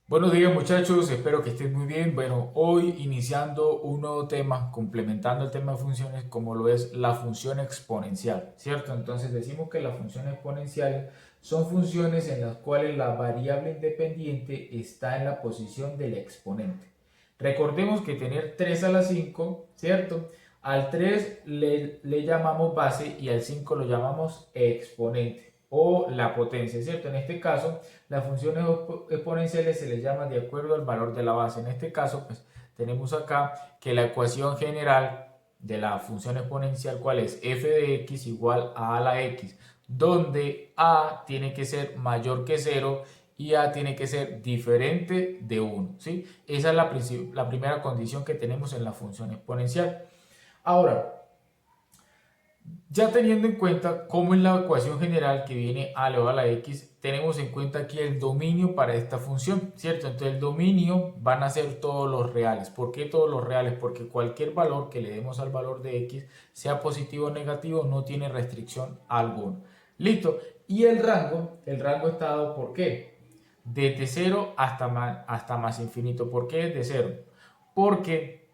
Buenos días muchachos, espero que estén muy bien. Bueno, hoy iniciando un nuevo tema, complementando el tema de funciones como lo es la función exponencial, ¿cierto? Entonces decimos que las funciones exponenciales son funciones en las cuales la variable independiente está en la posición del exponente. Recordemos que tener 3 a la 5, ¿cierto? Al 3 le llamamos base y al 5 lo llamamos exponente o la potencia, ¿cierto? En este caso, las funciones exponenciales se les llama de acuerdo al valor de la base. En este caso, pues tenemos acá que la ecuación general de la función exponencial, ¿cuál es? F de x igual a la x, donde a tiene que ser mayor que 0 y a tiene que ser diferente de 1, ¿sí? Esa es la primera condición que tenemos en la función exponencial. Ahora, ya teniendo en cuenta cómo es la ecuación general que viene a elevado a la x, tenemos en cuenta aquí el dominio para esta función, ¿cierto? Entonces el dominio van a ser todos los reales. ¿Por qué todos los reales? Porque cualquier valor que le demos al valor de x, sea positivo o negativo, no tiene restricción alguna. Listo. Y el rango está dado ¿por qué? Desde 0 hasta más infinito. ¿Por qué desde 0? Porque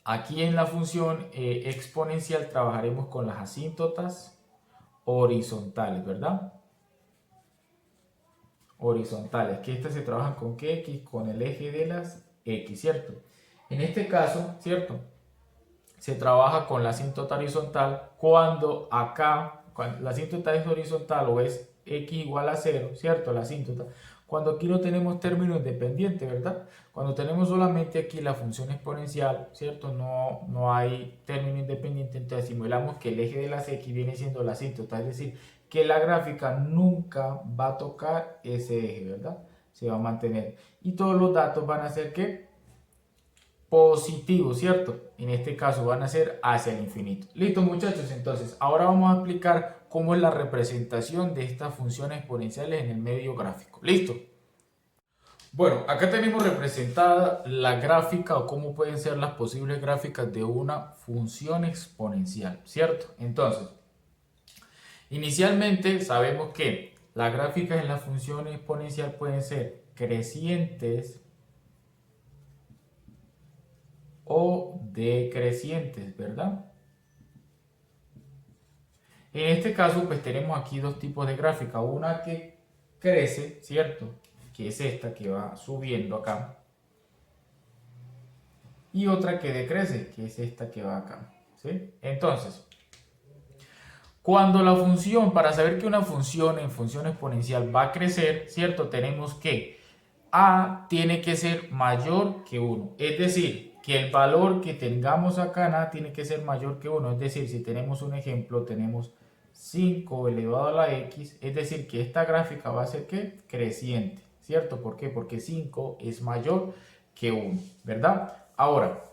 aquí en la función exponencial trabajaremos con las asíntotas horizontales, ¿verdad? Horizontales, que estas se trabajan con qué x, con el eje de las x, ¿cierto? En este caso, ¿cierto? Se trabaja con la asíntota horizontal cuando cuando la asíntota es horizontal o es x igual a 0, ¿cierto? La asíntota. Cuando aquí no tenemos término independiente, ¿verdad? Cuando tenemos solamente aquí la función exponencial, ¿cierto? No hay término independiente, entonces simulamos que el eje de las x viene siendo la asíntota, es decir, que la gráfica nunca va a tocar ese eje, ¿verdad? Se va a mantener. Y todos los datos van a ser que positivo, ¿cierto? En este caso van a ser hacia el infinito. Listo, muchachos, entonces ahora vamos a explicar cómo es la representación de estas funciones exponenciales en el medio gráfico. Listo. Bueno, acá tenemos representada la gráfica o cómo pueden ser las posibles gráficas de una función exponencial, ¿cierto? Entonces, inicialmente sabemos que las gráficas en la función exponencial pueden ser crecientes o decrecientes, ¿verdad? En este caso, pues tenemos aquí dos tipos de gráfica. Una que crece, ¿cierto? Que es esta que va subiendo acá. Y otra que decrece, que es esta que va acá. ¿Sí? Entonces, cuando la función, para saber que una función en función exponencial va a crecer, ¿cierto? Tenemos que a tiene que ser mayor que 1. Es decir, que el valor que tengamos acá en a tiene que ser mayor que 1. Es decir, si tenemos un ejemplo, tenemos 5 elevado a la x, es decir, que esta gráfica va a ser ¿qué? Creciente, ¿cierto? ¿Por qué? Porque 5 es mayor que 1, ¿verdad? Ahora,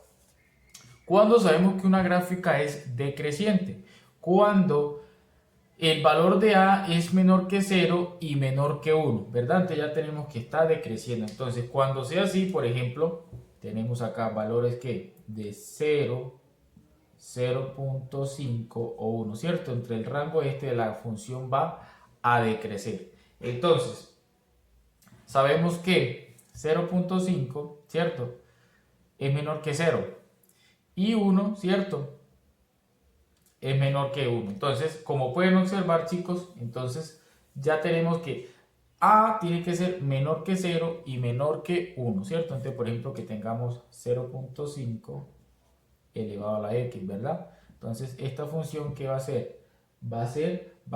¿cuándo sabemos que una gráfica es decreciente? Cuando el valor de A es menor que 0 y menor que 1, ¿verdad? Entonces ya tenemos que está decreciendo. Entonces, cuando sea así, por ejemplo, tenemos acá valores que de 0, 0.5 o 1, ¿cierto? Entre el rango este de la función va a decrecer. Entonces, sabemos que 0.5, ¿cierto? Es menor que 0. Y 1, ¿cierto? Es menor que 1. Entonces, como pueden observar, chicos, entonces ya tenemos que A tiene que ser menor que 0 y menor que 1, ¿cierto? Entonces, por ejemplo, que tengamos 0.5 elevado a la x, ¿verdad? Entonces, esta función, ¿qué va a hacer? Va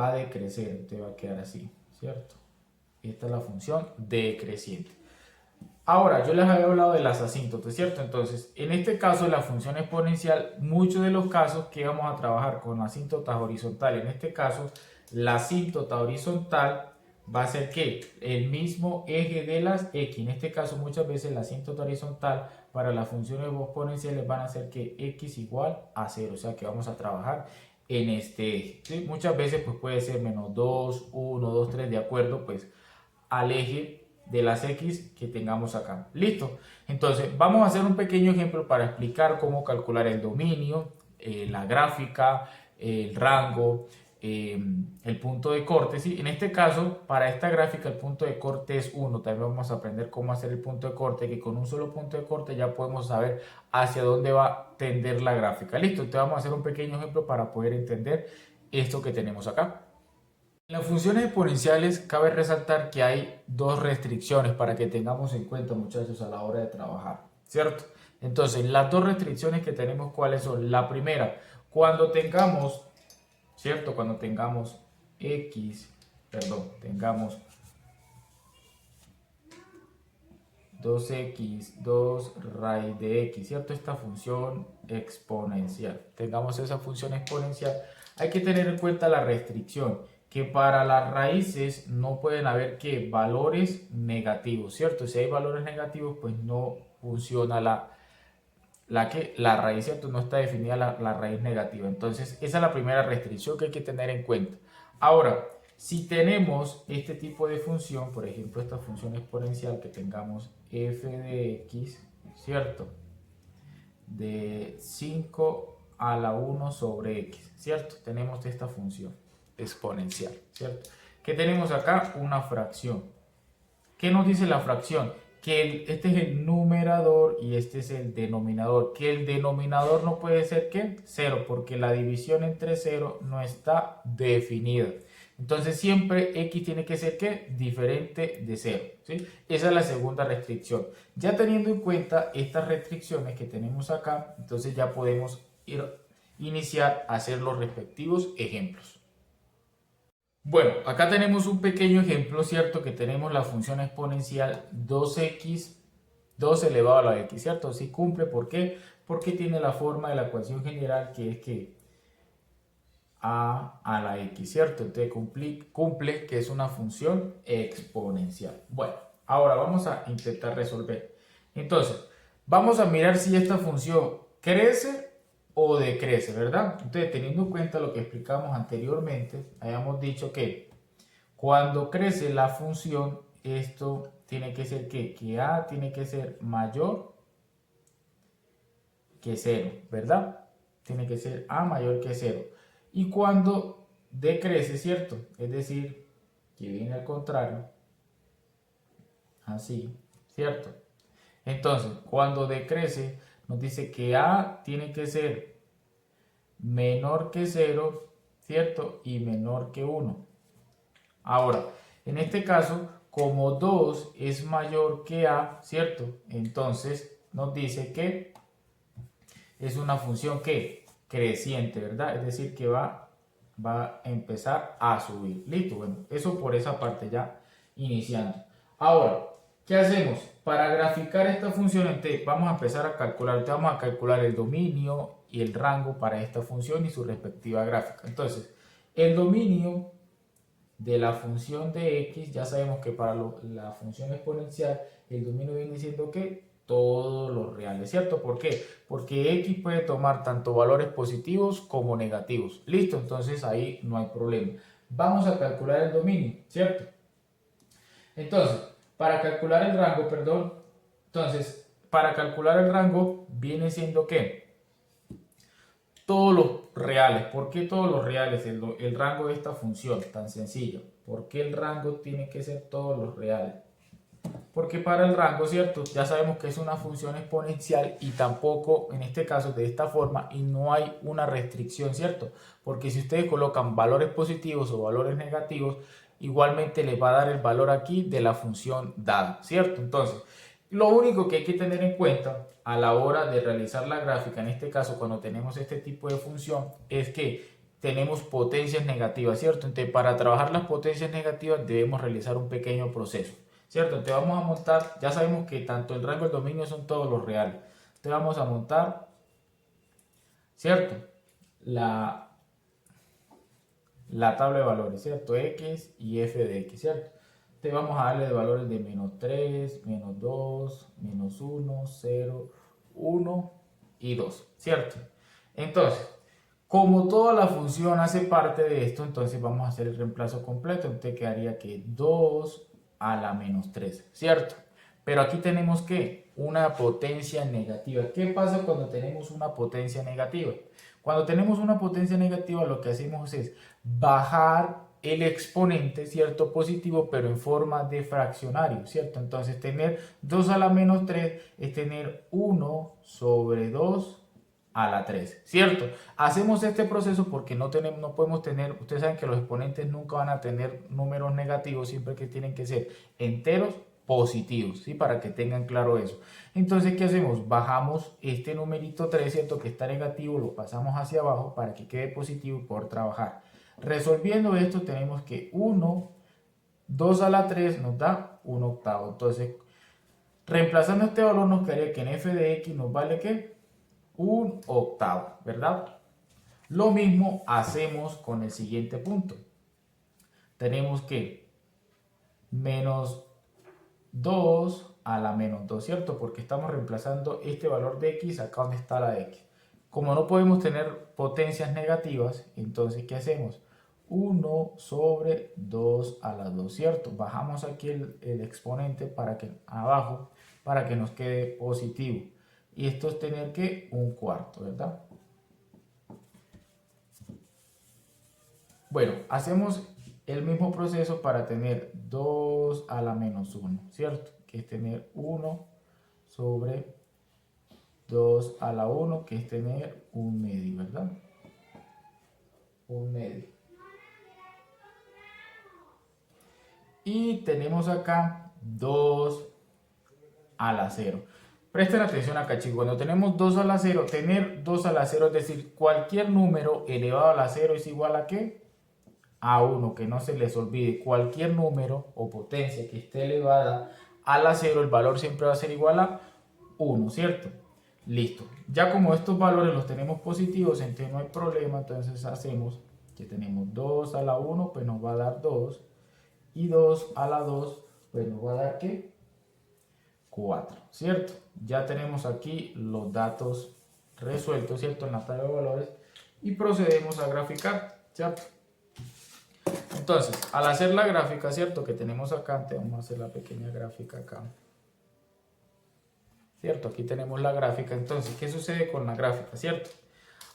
a decrecer, entonces va a quedar así, ¿cierto? Esta es la función decreciente. Ahora, yo les había hablado de las asíntotas, ¿cierto? Entonces, en este caso, la función exponencial, muchos de los casos que vamos a trabajar con asíntotas horizontales, en este caso, la asíntota horizontal va a ser que el mismo eje de las x, en este caso, muchas veces la asíntota horizontal para las funciones exponenciales van a ser que x igual a 0, o sea que vamos a trabajar en este eje, ¿sí? Muchas veces pues puede ser menos 2, 1, 2, 3, de acuerdo pues al eje de las x que tengamos acá. Listo. Entonces, vamos a hacer un pequeño ejemplo para explicar cómo calcular el dominio, la gráfica, el rango, el punto de corte, ¿sí? En este caso, para esta gráfica, el punto de corte es 1. También vamos a aprender cómo hacer el punto de corte, que con un solo punto de corte ya podemos saber hacia dónde va a tender la gráfica. Listo, entonces vamos a hacer un pequeño ejemplo para poder entender esto que tenemos acá. En las funciones exponenciales cabe resaltar que hay dos restricciones para que tengamos en cuenta, muchachos, a la hora de trabajar, ¿cierto? Entonces, las dos restricciones que tenemos, ¿cuáles son? La primera, cuando tengamos, ¿cierto? Cuando tengamos tengamos 2x, 2 raíz de x, ¿cierto? Esta función exponencial. Tengamos esa función exponencial. Hay que tener en cuenta la restricción, que para las raíces no pueden haber que valores negativos, ¿cierto? Si hay valores negativos, pues no funciona la raíz, ¿cierto? No está definida la raíz negativa. Entonces, esa es la primera restricción que hay que tener en cuenta. Ahora, si tenemos este tipo de función, por ejemplo, esta función exponencial que tengamos f de x, ¿cierto? De 5 a la 1 sobre x, ¿cierto? Tenemos esta función exponencial, ¿cierto? ¿Qué tenemos acá? Una fracción. ¿Qué nos dice la fracción? Que este es el numerador y este es el denominador. Que el denominador no puede ser, ¿qué? 0, porque la división entre 0 no está definida. Entonces siempre x tiene que ser, ¿qué? Diferente de 0, ¿sí? Esa es la segunda restricción. Ya teniendo en cuenta estas restricciones que tenemos acá, entonces ya podemos iniciar a hacer los respectivos ejemplos. Bueno, acá tenemos un pequeño ejemplo, ¿cierto? Que tenemos la función exponencial 2x, 2 elevado a la x, ¿cierto? Sí cumple, ¿por qué? Porque tiene la forma de la ecuación general que es que a la x, ¿cierto? Entonces cumple que es una función exponencial. Bueno, ahora vamos a intentar resolver. Entonces, vamos a mirar si esta función crece o decrece, ¿verdad? Entonces, teniendo en cuenta lo que explicamos anteriormente, habíamos dicho que cuando crece la función, esto tiene que ser que a tiene que ser mayor que 0, ¿verdad? Tiene que ser a mayor que 0. Y cuando decrece, ¿cierto? Es decir, que viene al contrario, así, ¿cierto? Entonces, cuando decrece, nos dice que a tiene que ser menor que 0, ¿cierto? Y menor que 1. Ahora, en este caso, como 2 es mayor que a, ¿cierto? Entonces, nos dice que es una función que creciente, ¿verdad? Es decir, que va a empezar a subir. Listo, bueno, eso por esa parte ya iniciando. Ahora, ¿qué hacemos? Para graficar esta función, entonces vamos a empezar a calcular. Entonces vamos a calcular el dominio y el rango para esta función y su respectiva gráfica. Entonces, el dominio de la función de x, ya sabemos que para la función exponencial, el dominio viene siendo que todos los reales, ¿cierto? ¿Por qué? Porque x puede tomar tanto valores positivos como negativos. Listo, entonces ahí no hay problema. Vamos a calcular el dominio, ¿cierto? Entonces, para calcular el rango, perdón, entonces, para calcular el rango viene siendo que todos los reales. ¿Por qué todos los reales? El rango de esta función, tan sencillo. ¿Por qué el rango tiene que ser todos los reales? Porque para el rango, ¿cierto? Ya sabemos que es una función exponencial y tampoco, en este caso, de esta forma, y no hay una restricción, ¿cierto? Porque si ustedes colocan valores positivos o valores negativos, igualmente les va a dar el valor aquí de la función dada, ¿cierto? Entonces, lo único que hay que tener en cuenta a la hora de realizar la gráfica, en este caso, cuando tenemos este tipo de función, es que tenemos potencias negativas, ¿cierto? Entonces, para trabajar las potencias negativas debemos realizar un pequeño proceso. ¿Cierto? Entonces vamos a montar, ya sabemos que tanto el rango y el dominio son todos los reales. Entonces vamos a montar, ¿cierto? La tabla de valores, ¿cierto? X y f de x, ¿cierto? Entonces vamos a darle de valores de menos 3, menos 2, menos 1, 0, 1 y 2, ¿cierto? Entonces, como toda la función hace parte de esto, entonces vamos a hacer el reemplazo completo. Entonces quedaría que 2 a la menos 3, ¿cierto? Pero aquí tenemos que una potencia negativa. ¿Qué pasa cuando tenemos una potencia negativa? Cuando tenemos una potencia negativa, lo que hacemos es bajar el exponente, ¿cierto? Positivo, pero en forma de fraccionario, ¿cierto? Entonces tener 2 a la menos 3 es tener 1 sobre 2 a la 3, ¿cierto? Hacemos este proceso porque no podemos tener, ustedes saben que los exponentes nunca van a tener números negativos, siempre que tienen que ser enteros positivos, ¿sí? Para que tengan claro eso. Entonces, ¿qué hacemos? Bajamos este numerito 3, ¿cierto? Que está negativo, lo pasamos hacia abajo para que quede positivo y poder trabajar. Resolviendo esto tenemos que 1, 2 a la 3 nos da 1 octavo. Entonces, reemplazando este valor nos quedaría que en f de x nos vale ¿qué? 1 octavo, ¿verdad? Lo mismo hacemos con el siguiente punto. Tenemos que menos 2 a la menos 2, ¿cierto? Porque estamos reemplazando este valor de x acá donde está la x. Como no podemos tener potencias negativas, entonces ¿qué hacemos? 1 sobre 2 a la 2, ¿cierto? Bajamos aquí el exponente para que abajo, para que nos quede positivo. Y esto es tener que un cuarto, ¿verdad? Bueno, hacemos el mismo proceso para tener 2 a la menos 1, ¿cierto? Que es tener 1 sobre 2 a la 1, que es tener un medio, ¿verdad? Un medio. Y tenemos acá 2 a la 0. Presten atención acá, chicos. Cuando tenemos 2 a la 0, tener 2 a la 0, es decir, cualquier número elevado a la 0 es igual a ¿qué? A 1, que no se les olvide. Cualquier número o potencia que esté elevada a la 0, el valor siempre va a ser igual a 1, ¿cierto? Listo. Ya como estos valores los tenemos positivos, entonces no hay problema. Entonces hacemos que tenemos 2 a la 1, pues nos va a dar 2. Y 2 a la 2, pues nos va a dar ¿qué? 4, ¿cierto? Ya tenemos aquí los datos resueltos, ¿cierto? En la tabla de valores. Y procedemos a graficar, ¿cierto? Entonces, al hacer la gráfica, ¿cierto? Que tenemos acá, vamos a hacer la pequeña gráfica acá. ¿Cierto? Aquí tenemos la gráfica. Entonces, ¿qué sucede con la gráfica? ¿Cierto?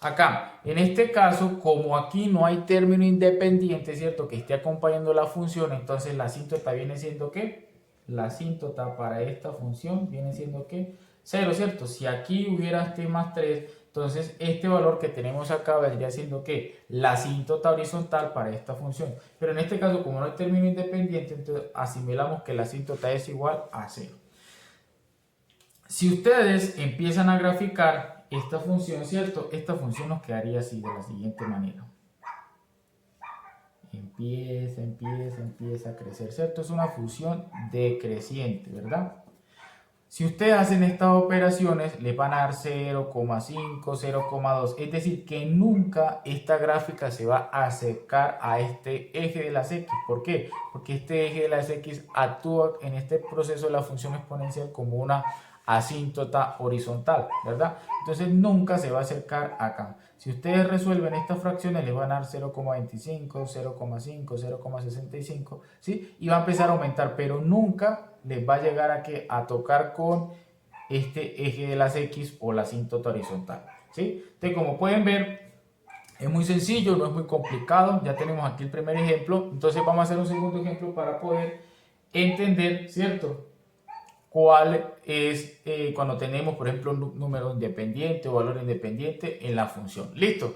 Acá, en este caso, como aquí no hay término independiente, ¿cierto? Que esté acompañando la función, entonces la asíntota viene siendo ¿qué? La asíntota para esta función viene siendo ¿qué? 0, ¿cierto? Si aquí hubiera este más 3, entonces este valor que tenemos acá vendría siendo ¿qué? La asíntota horizontal para esta función. Pero en este caso, como no hay término independiente, entonces asimilamos que la asíntota es igual a 0. Si ustedes empiezan a graficar esta función, ¿cierto? Esta función nos quedaría así, de la siguiente manera. Empieza a crecer, ¿cierto? Es una función decreciente, ¿verdad? Si ustedes hacen estas operaciones, les van a dar 0,5, 0,2. Es decir, que nunca esta gráfica se va a acercar a este eje de las X. ¿Por qué? Porque este eje de las X actúa en este proceso de la función exponencial como una asíntota horizontal, ¿verdad? Entonces nunca se va a acercar acá. Si ustedes resuelven estas fracciones, les van a dar 0,25, 0,5, 0,65, ¿sí? Y va a empezar a aumentar, pero nunca les va a llegar a tocar con este eje de las X o la asíntota horizontal, ¿sí? Entonces, como pueden ver, es muy sencillo, no es muy complicado. Ya tenemos aquí el primer ejemplo. Entonces vamos a hacer un segundo ejemplo para poder entender, ¿cierto? Cuál es cuando tenemos, por ejemplo, un número independiente o valor independiente en la función. ¿Listo?